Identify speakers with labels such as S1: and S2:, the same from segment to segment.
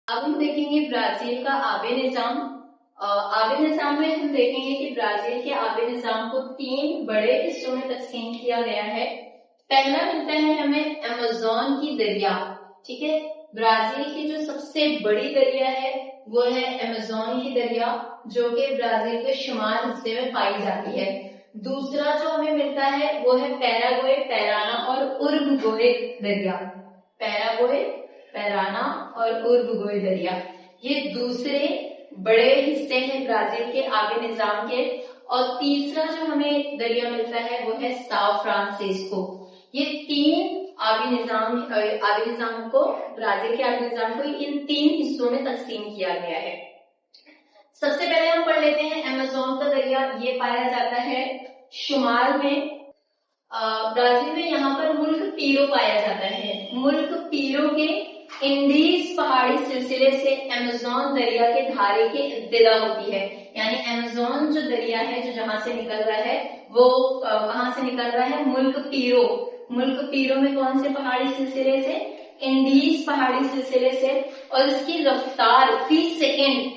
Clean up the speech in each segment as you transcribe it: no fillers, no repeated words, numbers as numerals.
S1: अब हम देखेंगे ब्राजील का आबे निजाम। आबे निजाम में हम देखेंगे कि ब्राजील के आबे निजाम को 3 बड़े हिस्सों में तकसीम किया गया है। पहला मिलता है हमें अमेज़न की दरिया, ठीक है। ब्राजील की जो सबसे बड़ी दरिया है वो है अमेज़न की दरिया, जो कि ब्राजील के शुमाल हिस्से में पाई जाती है। दूसरा जो हमें मिलता है वो है पैराग्वे, पैराना और उरुग्वे दरिया। पैराग्वे, पैराना और उरुग्वे दरिया, ये दूसरे बड़े हिस्से हैं ब्राजील के आबे निजाम के। और तीसरा जो हमें दरिया मिलता है वो है साओ फ्रांसिस्को। ये 3 आबे निजाम को, ब्राजील के आबे निजाम को इन 3 हिस्सों में तकसीम किया गया है। सबसे पहले हम पढ़ लेते हैं अमेज़न का दरिया। ये पाया जाता है शुमाल में, ब्राजील में। यहाँ पर मुल्क पीरो पाया जाता है। मुल्क पीरो के इंडीज पहाड़ी सिलसिले से अमेज़न दरिया के धारे की इब्तिदा होती है। यानी अमेज़न जो दरिया है, जो जहां से निकल रहा है, वो कहां से निकल रहा है? मुल्क पीरो। मुल्क पीरो में कौन से पहाड़ी सिलसिले से? इंडीज पहाड़ी सिलसिले से। और इसकी रफ्तार फी सेकेंड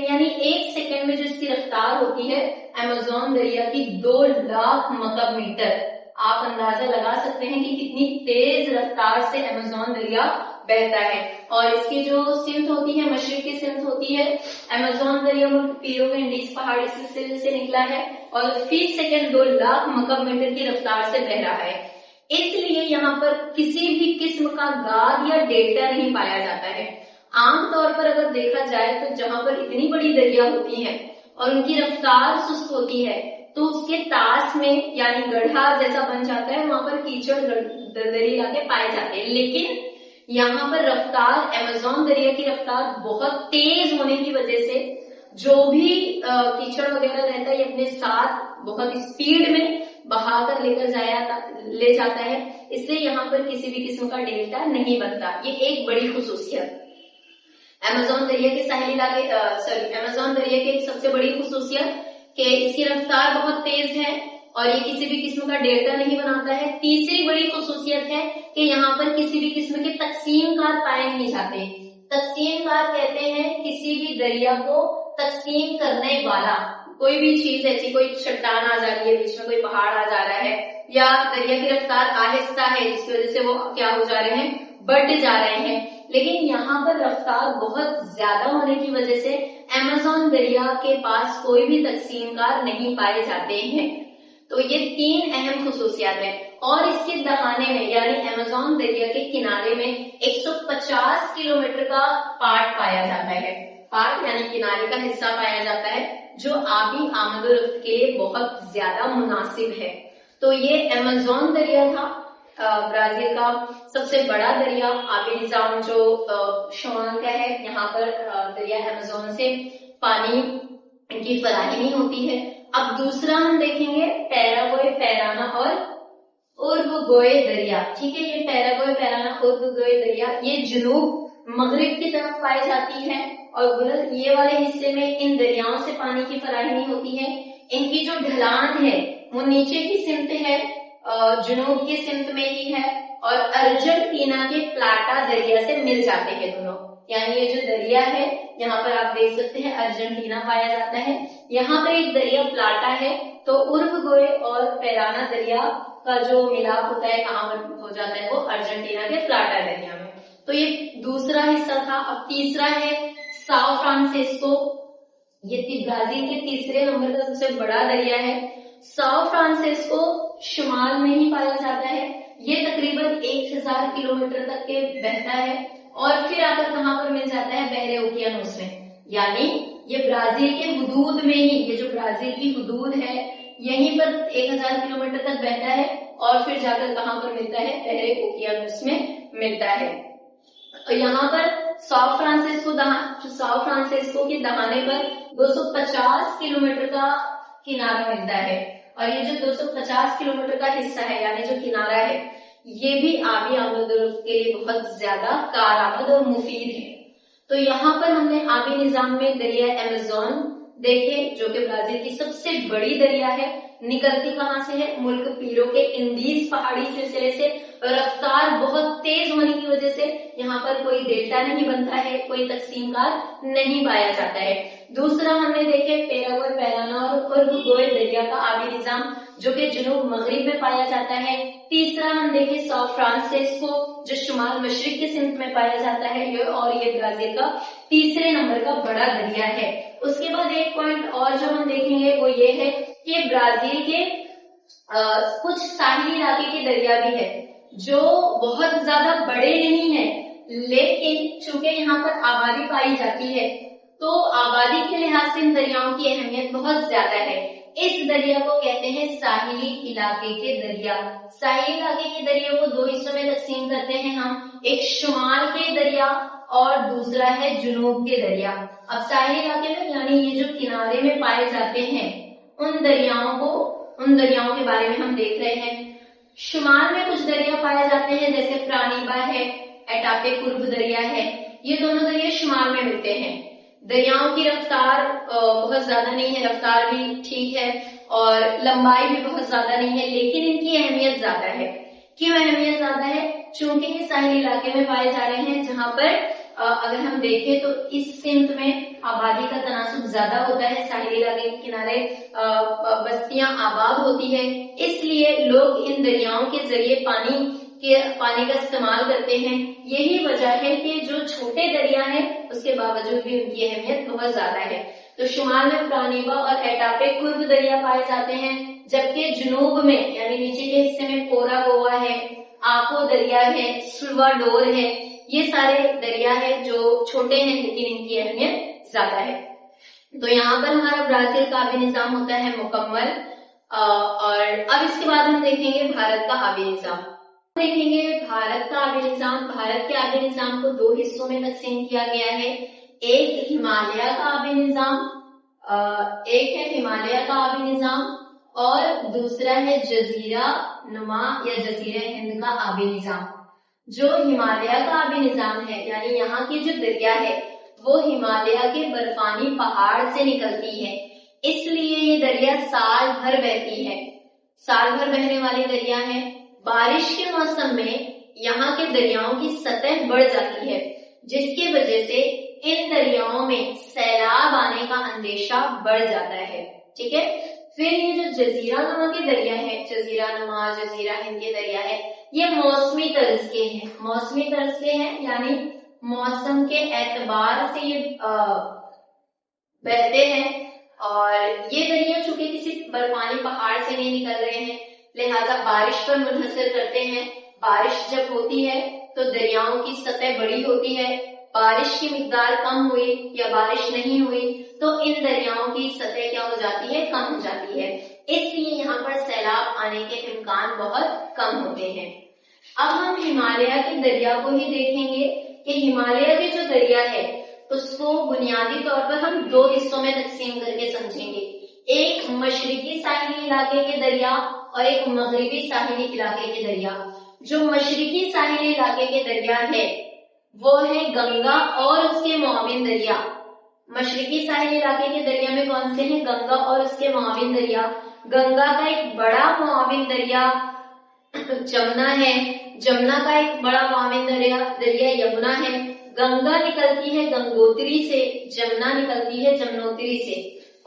S1: यानी 1 सेकेंड में जो इसकी रफ्तार होती है अमेज़न दरिया की 2 लाख मकब मीटर। आप अंदाजा लगा सकते हैं कि कितनी तेज रफ्तार से अमेज़न दरिया बहता है। और इसकी जो सिमत होती है, मशरिक की सिमत होती है, अमेज़न दरिया मुल्क पीरो के इंडीज पहाड़ी सिलसिले से निकला है और फी सेकेंड 2 लाख मकब मीटर की रफ्तार से बह रहा है। इसलिए यहाँ पर किसी भी किस्म का गाद या डेल्टा नहीं पाया जाता है। आमतौर पर अगर देखा जाए तो जहां पर इतनी बड़ी दरिया होती है और उनकी रफ्तार सुस्त होती है तो उसके तास में यानी गड्ढा जैसा बन जाता है, वहां पर कीचड़ दलदली इलाके पाए जाते हैं। लेकिन यहाँ पर रफ्तार, अमेज़न दरिया की रफ्तार बहुत तेज होने की वजह से जो भी कीचड़ वगैरह रहता है ये अपने साथ बहुत स्पीड में बहाकर ले जाता है। इसलिए यहाँ पर किसी भी किस्म का डेल्टा नहीं बनता। ये एक बड़ी खुसूसियत अमेज़न दरिया के साहिली इलाके अमेज़न दरिया की एक सबसे बड़ी खुसूसियत कि इसकी रफ्तार बहुत तेज है और ये किसी भी किस्म का डेल्टा नहीं बनाता है। तीसरी बड़ी खुसूसियत है कि यहाँ पर किसी भी किस्म के तकसीमकार पाए नहीं जाते। तकसीमकार कहते हैं किसी भी दरिया को तकसीम करने वाला। कोई भी चीज ऐसी, कोई चट्टान आ जा रही है, बीच में कोई पहाड़ आ जा रहा है, या दरिया की रफ्तार आहिस्ता है जिसकी वजह से वो क्या हो जा रहे हैं? बढ़ जा रहे हैं। लेकिन यहाँ पर रफ्तार बहुत ज्यादा होने की वजह से अमेज़न दरिया के पास कोई भी तकसीमकार नहीं पाए जाते हैं। तो ये 3 अहम खुसूसियात है। और इसके दहाने में यानी अमेज़न दरिया के किनारे में 150 किलोमीटर का पार्ट पाया जाता है। पार्ट यानी किनारे का हिस्सा पाया जाता है जो आबी आमदोरफ्त के लिए बहुत ज्यादा मुनासिब है। तो ये अमेज़न दरिया था, ब्राजील का सबसे बड़ा दरिया। आबे निजाम जो शुमाल का है, यहाँ पर दरिया अमेज़न से पानी की फराहमी होती है। अब दूसरा हम देखेंगे पैराग्वे, पैराना और उरुग्वे दरिया, ठीक है। ये पैराग्वे, पैराना, उरुग्वे दरिया ये जुनूब मगरिब की तरफ पाई जाती है और ये वाले हिस्से में इन दरियाओं से पानी की फराहमी होती है। इनकी जो ढलान है वो नीचे की सिमत है, जुनूब की सिमत में ही है और अर्जेंटीना के प्लाटा दरिया से मिल जाते हैं दोनों। यानी ये जो दरिया है यहाँ पर आप देख सकते हैं अर्जेंटीना पाया जाता है, यहाँ पर एक दरिया प्लाटा है। तो उरुग्वे और पैराना दरिया का जो मिलाप होता है कहाँ पर हो जाता है? वो अर्जेंटीना के प्लाटा दरिया में। तो ये दूसरा हिस्सा था। अब तीसरा है साओ फ्रांसिस्को। ये ब्राजील के तीसरे नंबर का सबसे बड़ा दरिया है। साओ फ्रांसिस्को शुमाल में ही पाया जाता है। ये तकरीबन 1000 किलोमीटर तक के बहता है और फिर आकर कहाँ पर मिल जाता है? बहरे ओकियानूस में। यानी ये ब्राजील के हुदूद में ही, ये जो ब्राजील की हुदूद है यहीं पर 1000 किलोमीटर तक बहता है और फिर जाकर कहाँ पर मिलता है? बहरे ओकियानूस में मिलता है। यहाँ पर साओ फ्रांसिस्को के दहाने पर 250 किलोमीटर का किनारा मिलता है और ये जो 250 किलोमीटर का हिस्सा है यानी जो किनारा है ये भी आबी आमदोरफ्त के लिए बहुत ज्यादा कारआमद और मुफीद है। तो यहाँ पर हमने आबी निजाम में दरिया अमेज़न देखे जो कि ब्राजील की सबसे बड़ी दरिया है। निकलती कहाँ से है? मुल्क पीरो के इंडीज पहाड़ी सिलसिले से रफ्तार बहुत तेज होने की वजह से यहाँ पर कोई डेल्टा नहीं बनता है, कोई तकसीमकार नहीं पाया जाता है। दूसरा हमने देखे पेरागुए, पैरानॉर और गोयल दरिया का आबी निजाम जो कि जुनूब मगरिब में पाया जाता है। तीसरा हम देखे सौ फ्रांसिस्को जो शुमाल मशरिक के सिंध में पाया जाता है, ये ब्राजील का तीसरे नंबर का बड़ा दरिया है। उसके बाद एक पॉइंट और जो हम देखेंगे वो ये है कि ब्राजील के कुछ साहिली इलाके के दरिया भी है जो बहुत ज्यादा बड़े नहीं है, लेकिन चूंकि यहाँ पर आबादी पाई जाती है तो आबादी के लिहाज से इन दरियाओं की अहमियत बहुत ज्यादा है। इस दरिया को कहते हैं साहिली इलाके के दरिया। साहिली इलाके के दरिया को दो हिस्सों में तकसीम करते हैं हम, एक शुमाल के दरिया और दूसरा है जुनूब के दरिया। अब साहिली इलाके में यानी ये जो किनारे में पाए जाते हैं उन दरियाओं के बारे में हम देख रहे हैं। शुमाल में कुछ दरिया पाए जाते हैं जैसे प्राणीबा है, एटापे कुर्ब दरिया है, ये दोनों दरिया शुमाल में मिलते हैं। दरियाओं की रफ्तार बहुत ज्यादा नहीं है, रफ्तार भी ठीक है और लंबाई भी बहुत ज्यादा नहीं है, लेकिन इनकी अहमियत ज्यादा है। क्यों अहमियत ज्यादा है? चूंकि ये साहिल इलाके में पाए जा रहे हैं जहां पर अगर हम देखें तो इस सिंध में आबादी का तनासुब ज्यादा होता है, साहिल इलाके के किनारे बस्तियां आबाद होती है, इसलिए लोग इन दरियाओं के जरिए पानी का इस्तेमाल करते हैं। यही वजह है कि जो छोटे दरिया हैं उसके बावजूद भी उनकी अहमियत बहुत ज्यादा है। तो शुमाल में प्राणीबा और एटापे कुर्ब दरिया पाए जाते हैं, जबकि जुनूब में यानी नीचे के हिस्से में कोरागोवा है, आको दरिया है, सुल्वाडोर है, ये सारे दरिया है जो छोटे हैं लेकिन इनकी अहमियत ज्यादा है। तो यहाँ पर हमारा ब्राजील का आबी निजाम होता है मुकम्मल। और अब इसके बाद हम देखेंगे भारत का आबी निजाम। देखेंगे भारत का आबी निजाम। भारत के आबी निजाम को दो हिस्सों में तकसीम किया गया है, एक हिमालय का आबी निजाम, एक है हिमालय का आबी निजाम और दूसरा है जजीरा नुमा या जजीरा हिंद का आबी निजाम। जो हिमालय का आबी निजाम है यानी यहाँ की जो दरिया है वो हिमालय के बर्फानी पहाड़ से निकलती है, इसलिए ये दरिया साल भर बहती है, साल भर बहने वाली दरिया है। बारिश के मौसम में यहाँ के दरियाओं की सतह बढ़ जाती है, जिसकी वजह से इन दरियाओं में सैलाब आने का अंदेशा बढ़ जाता है। ठीक है, फिर ये जो जजीरा नुमा के दरिया है, जजीरा नुमा जजीरा हिंद के दरिया है, ये मौसमी तर्ज के हैं। मौसमी तर्ज के हैं यानी मौसम के एतबार से ये बहते हैं और ये दरिया चूंकि किसी बर्फानी पहाड़ से नहीं निकल रहे हैं लिहाजा बारिश पर मुनहसर करते हैं। बारिश जब होती है तो दरियाओं की सतह बड़ी होती है, बारिश की मिकदार कम हुई या बारिश नहीं हुई तो इन दरियाओं की सतह क्या हो जाती है, कम हो जाती है, इसलिए यहाँ पर सैलाब आने के इम्कान बहुत कम होते हैं। अब हम हिमालय के दरिया को ही देखेंगे कि हिमालय के जो दरिया है उसको बुनियादी तौर पर हम दो हिस्सों में तकसीम करके समझेंगे, एक मशरिकी साहिली इलाके के दरिया और एक मगरिबी साहिली इलाके के दरिया। जो मशरिकी साहिली इलाके के दरिया है वो है गंगा और उसके मुआविन दरिया। मशरिकी साहिल इलाके के दरिया में कौन से हैं? गंगा और उसके मुआविन दरिया। गंगा का एक बड़ा मुआविन दरिया जमुना है, जमुना का एक बड़ा मुआविन दरिया यमुना है। गंगा निकलती है गंगोत्री से, जमुना निकलती है जमुनोत्री से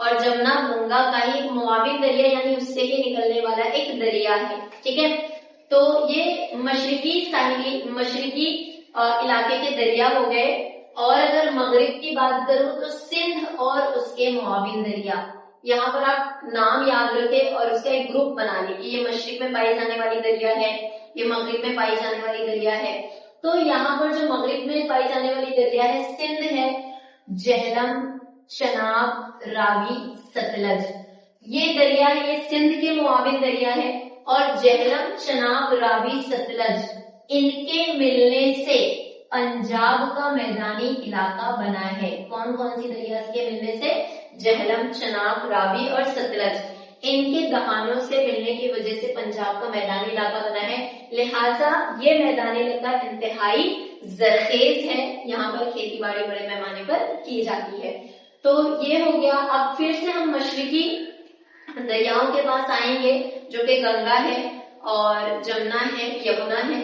S1: और जमुना गंगा का ही मुआविन दरिया यानी उससे ही निकलने वाला एक दरिया है। ठीक है, तो ये मशरिकी इलाके के दरिया हो गए। और अगर मगरिब की बात करूं तो सिंध और उसके मुआविन दरिया, यहाँ पर आप नाम याद रखें और उसका एक ग्रुप बना लीजिए। ये मशरिक में पाई जाने वाली दरिया है, ये मगरिब में पाई जाने वाली दरिया है। तो यहाँ पर जो मगरिब में पाई जाने वाली दरिया है सिंध है, झेलम, चनाब, रावी, सतलज, ये दरिया है, ये सिंध के मुआविन दरिया है। और झेलम, चनाब, रावी, सतलज इनके मिलने से पंजाब का मैदानी इलाका बना है। कौन कौन सी दरिया के मिलने से? झेलम, चनाब, रावी और सतलज, इनके दहानों से मिलने की वजह से पंजाब का मैदानी इलाका बना है। लिहाजा ये मैदानी इलाका इंतहाई जरखेज है, यहाँ पर खेती बाड़ी बड़े पैमाने पर की जाती है। तो ये हो गया। अब फिर से हम मशरिकी दरियाओं के पास आएंगे जो कि गंगा है और जमुना है, यमुना है।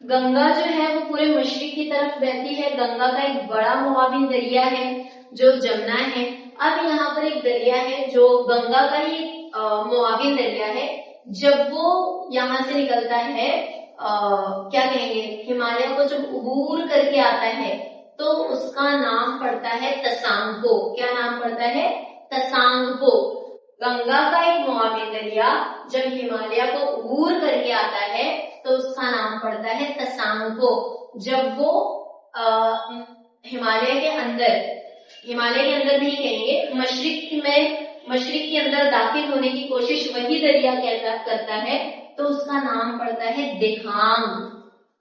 S1: गंगा जो है वो पूरे मशरिक की तरफ बहती है। गंगा का एक बड़ा मुआविन दरिया है जो जमुना है। अब यहाँ पर एक दरिया है जो गंगा का ही मुआविन दरिया है। जब वो यहाँ से निकलता है क्या कहेंगे, हिमालय को जब अबूर करके आता है तो उसका नाम पड़ता है तसांगपो। क्या नाम पड़ता है? तसांगपो। गंगा का एक मुआविन दरिया जब हिमालय को अबूर करके आता है तो उसका नाम पड़ता है तसांगपो। जब वो हिमालय के अंदर नहीं कहेंगे, मशरिक के अंदर दाखिल होने की कोशिश वही दरिया करता है तो उसका नाम पड़ता है देहांग।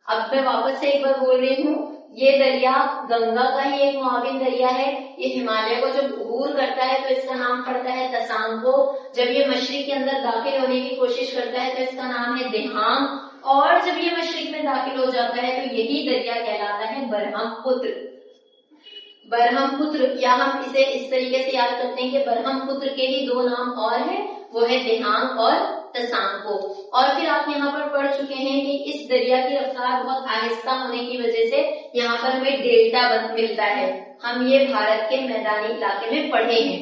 S1: अब मैं वापस से एक बार बोल रही हूँ, ये दरिया गंगा का ही एक मुआविन दरिया है। ये हिमालय को जब अबूर करता है तो इसका नाम पड़ता है तसांगपो। जब ये मशरिक के अंदर दाखिल होने की कोशिश करता है तो इसका नाम है देहांग। और जब ये मशरिक में दाखिल हो जाता है तो यही दरिया कहलाता है ब्रह्मपुत्र। ब्रह्मपुत्र, या हम इसे इस तरीके से याद करते हैं कि ब्रह्मपुत्र के ही दो नाम और हैं, वो है देहांग और तसांगपो। और फिर आप यहाँ पर पढ़ चुके हैं कि इस दरिया की रफ्तार बहुत आहिस्ता होने की वजह से यहाँ पर हमें डेल्टा मिलता है। हम ये भारत के मैदानी इलाके में पढ़े हैं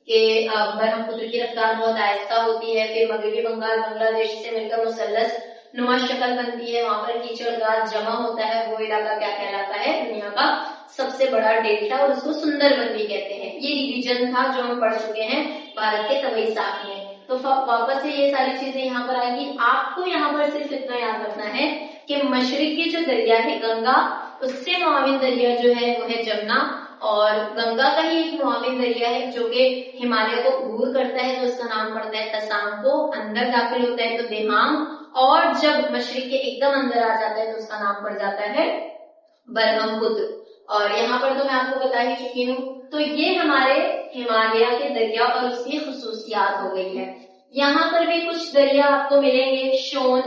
S1: कि ब्रह्मपुत्र की रफ्तार बहुत आहिस्ता होती है। फिर मगरबी बंगाल बांग्लादेश से मिलकर मुसल्लस नुमा शक्ल बनती है, वहां पर कीचड़ गाद जमा होता है। वो इलाका क्या कहलाता है? दुनिया का सबसे बड़ा डेल्टा, और उसको सुंदरबन भी कहते हैं। ये रिवीजन था जो हम पढ़ चुके हैं भारत के तबई साथ में। तो वापस से ये सारी चीजें यहाँ पर आएगी। आपको यहाँ पर सिर्फ इतना याद रखना है कि मशरिक की जो दरिया है गंगा, उससे मुआविन दरिया जो है वो है जमुना, और गंगा का ही एक मुआविन दरिया है जो कि हिमालय को अबूर करता है तो उसका नाम पड़ता है तसांगपो। अंदर दाखिल होता है तो देहांग, और जब मशरिक के एकदम अंदर आ जाता है तो उसका नाम पड़ जाता है ब्रह्मपुत्र। और यहाँ पर तो मैं आपको बता ही चुकी हूँ। तो ये हमारे हिमालय के दरिया और उसकी खुसूसियात हो गई है। यहाँ पर भी कुछ दरिया आपको मिलेंगे, शोन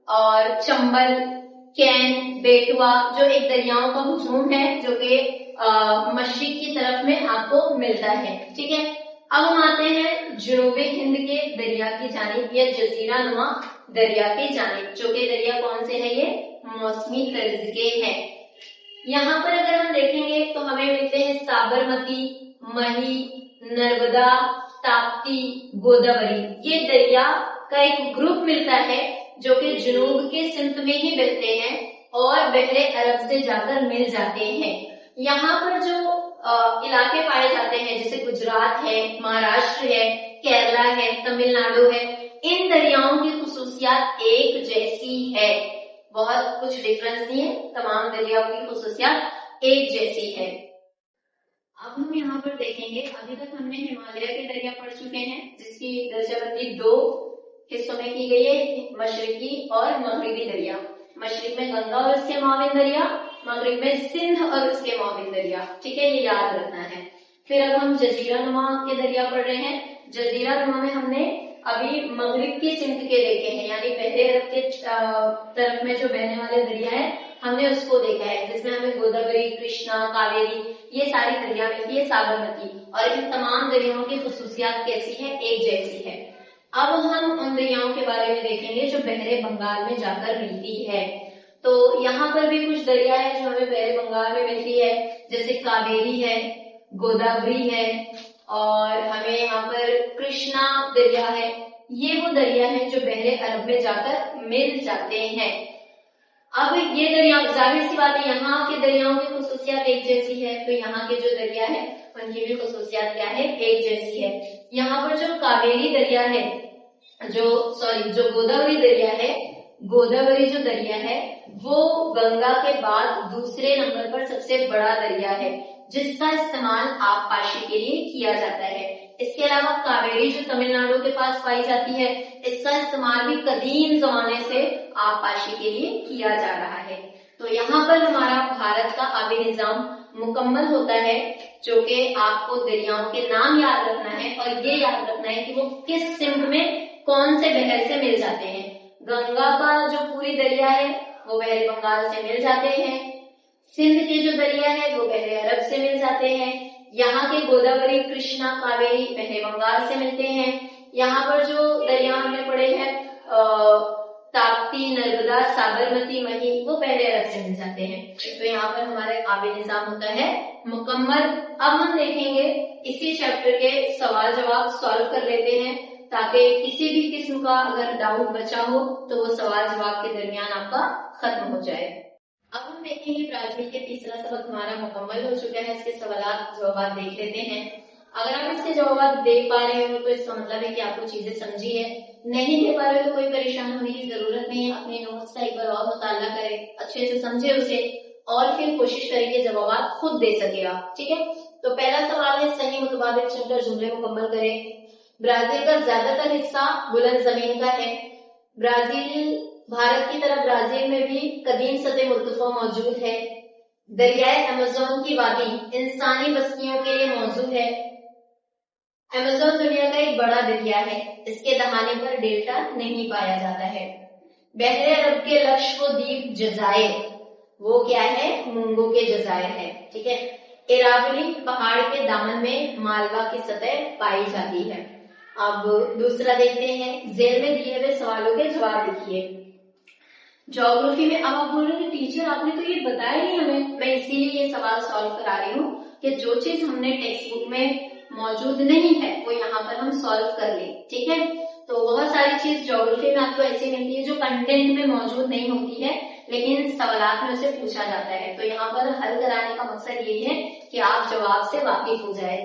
S1: और चंबल, कैन, बेटवा, जो एक दरियाओं का हुजूम है जो कि मशरिक की तरफ में आपको मिलता है। ठीक है, अब हम आते हैं जनूबी हिंद के दरिया की जानिब या जजीरा नुमा दरिया की जानिब, जो कि दरिया कौन से है? ये मौसमी तर्ज के हैं। यहाँ पर अगर हम देखेंगे तो हमें मिलते हैं साबरमती, मही, नर्मदा, ताप्ती, गोदावरी। ये दरिया का एक ग्रुप मिलता है जो कि जनूब के सिंध में ही बहते हैं और बहरे अरब से जाकर मिल जाते हैं। यहाँ पर जो इलाके पाए जाते हैं जैसे गुजरात है, महाराष्ट्र है, केरला है, तमिलनाडु है, इन दरियाओं की खुसूसियात एक जैसी है, बहुत कुछ डिफरेंस नहीं है, तमाम दरियाओं की खुसूसियात एक जैसी है। अब हम यहाँ पर देखेंगे, अभी तक हमने हिमालय के दरिया पढ़ चुके हैं जिसकी दर्जाबंदी दो हिस्सों में की गई है, मशरिकी और मगरिबी दरिया। मशरिक में गंगा और उसके मुआविन दरिया, मगरिब में सिंध और उसके मुआविन दरिया। ठीक है, ये याद रखना है। फिर अब हम जजीरा नुमा के दरिया पढ़ रहे हैं। जजीरा नुमा में हमने अभी मगरिब की सिंध के देखे हैं, यानी बहरे अरब के तरफ में जो बहने वाले दरिया है हमने उसको देखा है, जिसमें हमें गोदावरी, कृष्णा, कावेरी, ये सारी दरिया मिलती है, साबरमती। और इन तमाम दरियाओं की खुसूसियात कैसी है? एक जैसी है। अब हम उन दरियाओं के बारे में देखेंगे जो बहरे बंगाल में जाकर मिलती है। तो यहाँ पर भी कुछ दरिया है जो हमें बहरे बंगाल में मिलती है, जैसे कावेरी है, गोदावरी है, और हमें यहाँ पर कृष्णा दरिया है। ये वो दरिया है जो बहरे अरब में जाकर मिल जाते हैं। अब ये दरिया, जाहिर सी बात है यहाँ के दरियाओं की खुसूसियात एक जैसी है, तो यहाँ के जो दरिया है उनकी भी खुसूसियात क्या है? एक जैसी है। यहाँ पर जो कावेरी दरिया है, जो गोदावरी दरिया है, गोदावरी जो दरिया है वो गंगा के बाद दूसरे नंबर पर सबसे बड़ा दरिया है जिसका इस्तेमाल आबपाशी के लिए किया जाता है। इसके अलावा कावेरी जो तमिलनाडु के पास पाई जाती है, इसका इस्तेमाल भी कदीम जमाने से आबपाशी के लिए किया जा रहा है। तो यहाँ पर हमारा भारत का आबी निजाम मुकम्मल होता है, जो कि आपको दरियाओं के नाम याद रखना है और ये याद रखना है कि वो किस सिंध में कौन से बहर से मिल जाते हैं। गंगा का जो पूरी दरिया है वो बहरे बंगाल से मिल जाते हैं, सिंध के जो दरिया है वो बहरे अरब से मिल जाते हैं, यहाँ के गोदावरी, कृष्णा, कावेरी बहरे बंगाल से मिलते हैं। यहाँ पर जो दरिया हमने पढ़े हैं ताप्ती, नर्मदा, साबरमती, मही वो पहले अरब से मिल जाते हैं। तो यहाँ पर हमारे आब निजाम होता है मुकम्मल। अब हम देखेंगे इसी चैप्टर के सवाल जवाब सॉल्व कर लेते हैं, ताकि किसी भी किस्म का अगर डाउट बचा हो तो वो सवाल जवाब के दरमियान आपका खत्म हो जाए। अब हम देखेंगे ब्राजील के तीसरा सबक हमारा मुकम्मल हो चुका है। इसके सवाल जवाब देख लेते हैं। अगर आप इसके जवाब देख पा रहे हो तो इसका मतलब है कि आपको चीजें समझी है। नहीं दे पा रहे हो तो कोई परेशान होने की जरूरत नहीं है। अपने नोट्स का एक बार और मुताला करें, अच्छे से समझे उसे, और फिर कोशिश करें कि जवाब खुद दे सके आप। ठीक है, तो पहला सवाल है सही मुतबादिल चुनकर जुमले मुकम्मल करें। ब्राजील का ज्यादातर हिस्सा बुलंद जमीन का है। ब्राजील भारत की तरह ब्राजील में भी कदीम सतह मुर्तफा मौजूद है। दरियाए अमेज़न की वादी इंसानी बस्तियों के लिए मौजूद है। अमेज़न दुनिया का एक बड़ा दरिया है। इसके दहाने पर डेल्टा नहीं पाया जाता है। बहरे अरब के लक्ष्य द्वीप जजायर, वो क्या है, मुंगो के जजायर है। ठीक है, इरावली पहाड़ के दामन में मालवा की सतह पाई जाती है। अब दूसरा देखते हैं, जेल में दिए हुए सवालों के जवाब लिखिए। ज्योग्राफी में अब आप बोल रहे हैं टीचर आपने तो ये बताया नहीं हमें। मैं इसीलिए ये सवाल सॉल्व करा रही हूँ कि जो चीज हमने टेक्स्ट बुक में मौजूद नहीं है वो यहाँ पर हम सॉल्व कर ले। ठीक है, तो बहुत सारी चीज ज्योग्राफी में आपको ऐसी मिलती है जो कंटेंट में मौजूद नहीं होती है, लेकिन सवालात में उसे पूछा जाता है। तो यहाँ पर हल कराने का मकसद ये है कि आप जवाब से वाकिफ हो जाए।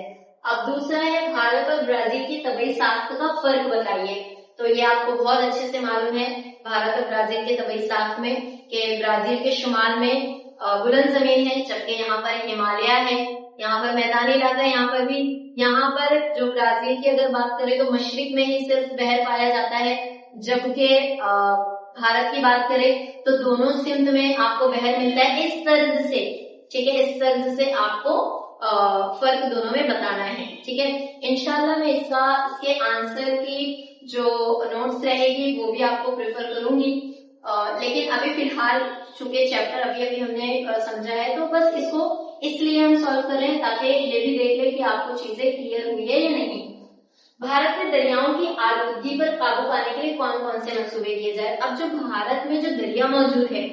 S1: अब दूसरा है, भारत और ब्राजील की तबई साख्त का फर्क बताइए। तो ये आपको बहुत अच्छे से मालूम है भारत और ब्राजील के तबई साख्त में कि ब्राजील के शुमाल में बुलंद जमीन है, जबकि यहाँ पर हिमालय है। यहाँ पर मैदानी इलाका है, यहाँ पर भी। यहाँ पर जो ब्राजील की अगर बात करें तो मशरिक में ही सिर्फ बहर पाया जाता है, जबकि भारत की बात करें तो दोनों सिमत में आपको बहर मिलता है। इस तर्ज से, ठीक है, इस तर्ज से आपको फर्क दोनों में बताना है। ठीक है, इंशाल्लाह मैं इसके आंसर की जो नोट्स रहेगी वो भी आपको प्रेफर करूंगी। लेकिन अभी फिलहाल चूंकि चैप्टर अभी हमने समझा है तो बस इसको इसलिए हम सॉल्व कर रहे हैं ताकि ये भी देख ले कि आपको चीजें क्लियर हुई है या नहीं। भारत में दरियाओं की आलूगी पर काबू पाने के लिए कौन कौन से मंसूबे किए जाए। अब जो भारत में जो दरिया मौजूद है,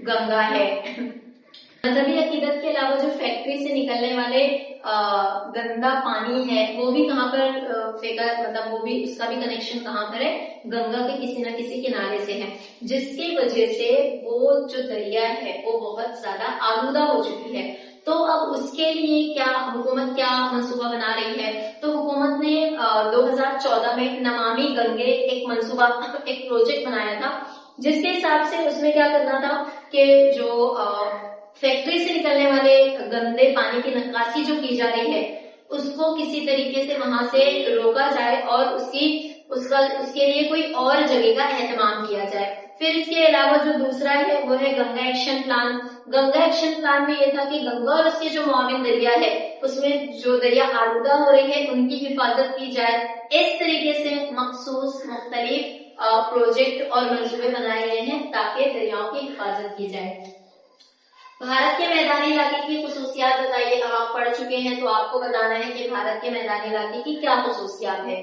S1: गंगा है, मजहबी अकीदत के अलावा जो फैक्ट्री से निकलने वाले गंदा पानी है वो भी कहाँ पर फेंका, मतलब वो भी, उसका भी कनेक्शन कहाँ पर है, गंगा के किसी न किसी किनारे से है, जिसकी वजह से वो जो दरिया है वो बहुत ज्यादा आलूदा हो चुकी है। तो अब उसके लिए क्या हुकूमत क्या मंसूबा बना रही है, तो हुकूमत ने 2014 में नमामि गंगे एक मंसूबा, एक प्रोजेक्ट बनाया था, जिसके हिसाब से उसमें क्या करना था कि जो फैक्ट्री से निकलने वाले गंदे पानी की निकासी जो की जा रही है उसको किसी तरीके से वहां से रोका जाए और उसके लिए कोई और जगह का एहतमाम किया जाए। फिर इसके अलावा जो दूसरा है वो है Ganga action plan. Ganga action plan में ये था कि गंगा और उसके जो मुआविन दरिया है उसमें जो दरिया आलूदा हो रही है उनकी हिफाजत की जाए। इस तरीके से मखसूस मुख्तलिफ प्रोजेक्ट और मंसूबे बनाए गए हैं ताकि दरियाओं की हिफाजत की जाए। भारत के मैदानी इलाके की खुसूसियात बताइए। अब आप पढ़ चुके हैं तो आपको बताना है कि भारत के मैदानी इलाके की क्या खुसूसियात है।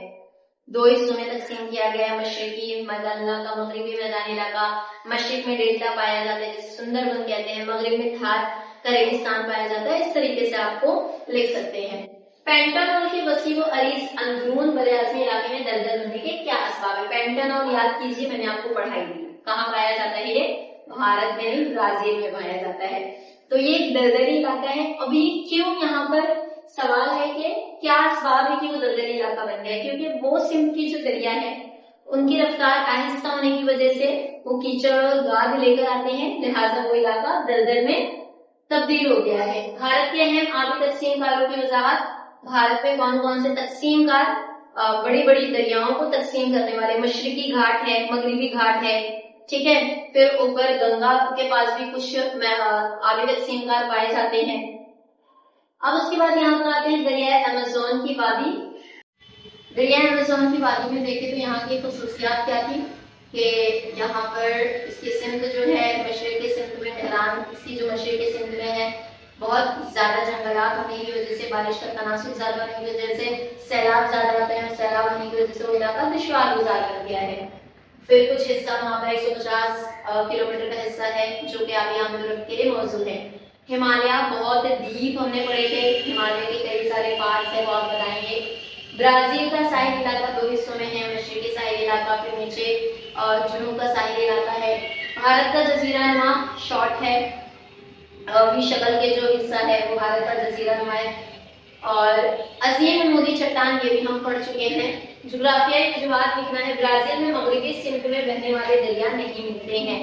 S1: 2 हिस्सों में तकसीम किया गया है, मशरकी मैदानी इलाका, मगरबी मैदानी इलाका। मशरक में डेल्टा पाया जाता है जिसे सुंदरबन कहते हैं, मगरब में थार का रेगिस्तान पाया जाता है। इस तरीके से आपको लिख सकते हैं। पेंटानॉल के वसी व अरीज अंदरून बरआज़मी इलाके में दलदल बनने के क्या असबाब है। पेंटानॉल याद कीजिए, मैंने आपको पढ़ाई दी। कहाँ पाया जाता है ये, भारत में नहीं ब्राजील में पाया जाता है। तो ये एक दलदली इलाका है। अभी क्यों यहाँ पर सवाल है कि क्या असबाब है कि वो दलदली इलाका बन गया, क्योंकि वो सिंध की जो दरिया है उनकी रफ्तार आहिस्ता होने की वजह से वो कीचड़ और गाद लेकर आते हैं, लिहाजा वो इलाका दलदल में तब्दील हो गया है। भारत के अहम आबी तकसीम कारों की वजाहत। भारत में कौन कौन से तकसीम कार बड़ी बड़ी दरियाओं को तकसीम करने वाले, मशरकी घाट है, मगरबी घाट है, ठीक है। फिर ऊपर गंगा के पास भी कुछ आबी तकसीम कार पाए जाते हैं। अब उसके बाद यहाँ पर आते हैं दरियाए अमेज़न की वादी। दरियाए अमेज़न की वादी में देखें तो यहाँ की खुसूसियात क्या थी कि यहाँ पर इसकी सिमत जो है मशरक़ी सिंध में, ईरान इसकी जो मशरक़ी सिंध में है, बहुत ज्यादा जंगलात होने की वजह से, बारिश का तनासुब ज्यादा होने की वजह से सैलाब ज्यादा आते हैं, सैलाब होने की वजह से वो इलाका दुश्वार गुजार कर गया है। फिर कुछ हिस्सा वहाँ पर 150 किलोमीटर का हिस्सा है जो कि आबी हामिद यूरोप के लिए मौजूद है। हिमालय बहुत डीप हमने पढ़े थे, हिमालय के कई सारे पार्ट्स है वो आप बताएंगे। ब्राजील का साहिल इलाका दो हिस्सों में है, मशरकी साहिल इलाका, फिर नीचे जुनूब का साहिल इलाका है। भारत का जजीरा नुमा शॉर्ट है, शक्ल के जो हिस्सा है वो भारत का जजीरा नुमा है। और अजीम अमूदी चट्टान ये भी हम पढ़ चुके हैं। जुग्राफियाई वजूहात लिखना है, ब्राजील में मगरबी सिमत में बहने वाले दरिया नहीं मिलते हैं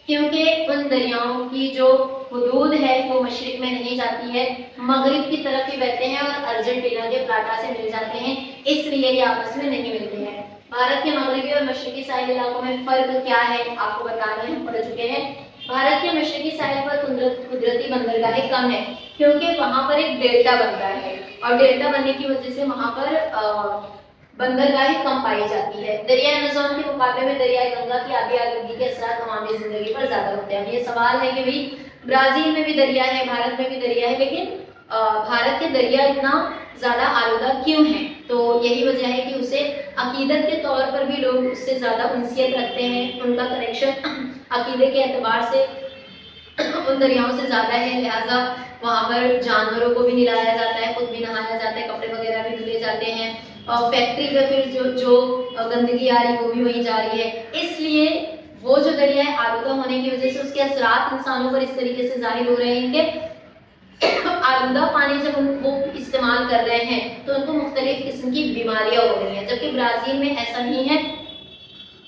S1: क्योंकि उन दरियाओं की जो हुदूद है वो मशरिक में नहीं जाती है, मगरिब की तरफ ही बहते हैं और अर्जेंटीना के प्लाटा से मिल जाते हैं, इसलिए ये आपस में नहीं मिलते हैं। भारत के मगरबी और मशरकी साहिल इलाकों में फर्क क्या है आपको बताना है, हम पढ़ चुके हैं। भारत के मशरकी साहिल पर कुदरती बंदरगाहें कम है क्योंकि वहां पर एक डेल्टा बनता है और डेल्टा बनने की वजह से वहां पर बंदरगाहें कम पाई जाती है। दरिया अमेज़न के मुकाबले में दरिया गंगा की आबी आलूगी के असर अवामी जिंदगी पर ज्यादा होते हैं। ये सवाल है कि भाई ब्राजील में भी दरिया है, भारत में भी दरिया है, लेकिन भारत के दरिया इतना ज्यादा आलूदा क्यों है? तो यही वजह है कि उसे अकीदत के तौर पर भी लोग उससे ज्यादा उनसियत रखते हैं, उनका कनेक्शन अकीदे के एतबार से उन दरियाओं से ज्यादा है, लिहाजा वहाँ पर जानवरों को भी नहलाया जाता है, खुद भी नहाया जाता है, कपड़े वगैरह भी धुले जाते हैं और फैक्ट्री पे फिर जो गंदगी आ रही है वो भी वहीं जा रही है। इसलिए वो जो दरिया है आलूदा होने की वजह से उसके असरात इंसानों पर इस तरीके से जाहिर हो रहे हैं कि आलूदा पानी जब वो इस्तेमाल कर रहे हैं तो उनको मुख्तलिफ किस्म की बीमारियां हो रही हैं, जबकि ब्राजील में ऐसा नहीं है,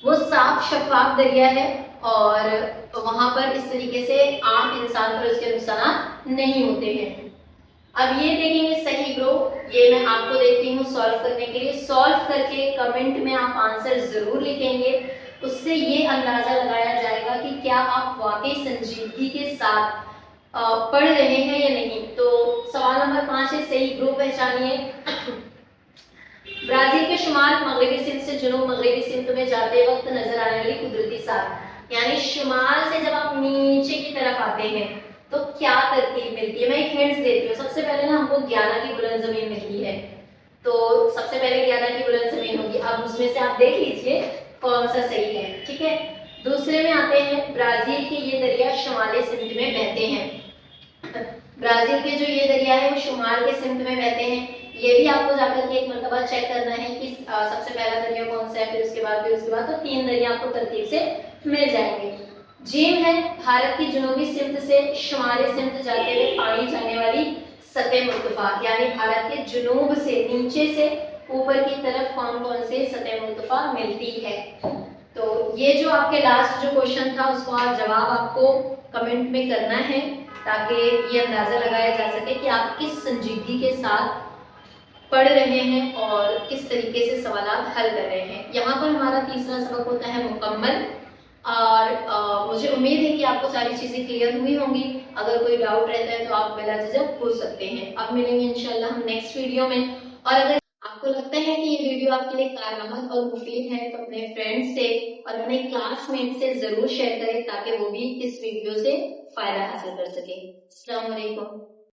S1: वो साफ शफाफ दरिया है और वहां पर इस तरीके से आम इंसान पर उसके नुकसान नहीं होते हैं। अब ये देखेंगे सही ग्रुप, ये मैं आपको देती हूँ सॉल्व करने के लिए। सॉल्व करके कमेंट में आप आंसर जरूर लिखेंगे, उससे ये अंदाजा लगाया जाएगा कि क्या आप वाकई संजीदगी के साथ पढ़ रहे हैं या नहीं। तो सवाल नंबर 5 है, सही ग्रुप पहचानिए। ब्राजील के शुमाल मगरबी सिंध से जुनूब मगरबी सिंध में जाते वक्त नजर आने वाली कुदरती साथ, यानी शुमाल से जब आप नीचे की तरफ आते हैं तो क्या तरतीब मिलती है। मैं एक हिंट्स देती हूँ। सबसे पहले ना हमको ग्याना की बुलंद जमीन मिलती है, तो सबसे पहले ग्याना की बुलंद जमीन होगी। अब उसमें से आप देख लीजिए कौन सा सही है, ठीक है। दूसरे में आते हैं, ब्राजील के ये दरिया शुमाली सिंध में बहते हैं। ब्राजील के जो ये दरिया है वो शुमाल के सिंध में बहते हैं। ये भी आपको जाकर के एक मरतबा चेक करना है कि सबसे पहला दरिया कौन सा है, फिर उसके बाद तो 3 दरिया आपको तरतीब से मिल जाएंगे। जीम है, भारत की जुनूबी सिमत से शुमाली सिमत जाते हुए पाई जाने वाली सतह मुर्तफा, यानी भारत के जुनूब से नीचे से ऊपर की तरफ कौन कौन से सतह मुर्तफा मिलती है। तो ये जो आपके लास्ट जो क्वेश्चन था उसको आप जवाब आपको कमेंट में करना है ताकि ये अंदाजा लगाया जा सके कि आप किस संजीदगी के साथ पढ़ रहे हैं और किस तरीके से सवालात हल कर रहे हैं। यहाँ पर हमारा तीसरा सबक होता है मुकम्मल, और मुझे उम्मीद है कि आपको सारी चीज़ें क्लियर हुई होंगी। अगर कोई डाउट रहता है तो आप बिला झिझक पूछ सकते हैं। अब मिलेंगे इंशाल्लाह हम नेक्स्ट वीडियो में। और अगर आपको लगता है कि ये वीडियो आपके लिए कारआमद और मुफीद है तो अपने फ्रेंड्स से और अपने क्लासमेट से ज़रूर शेयर करें ताकि वो भी इस वीडियो से फ़ायदा हासिल कर सके। अस्सलाम वालेकुम।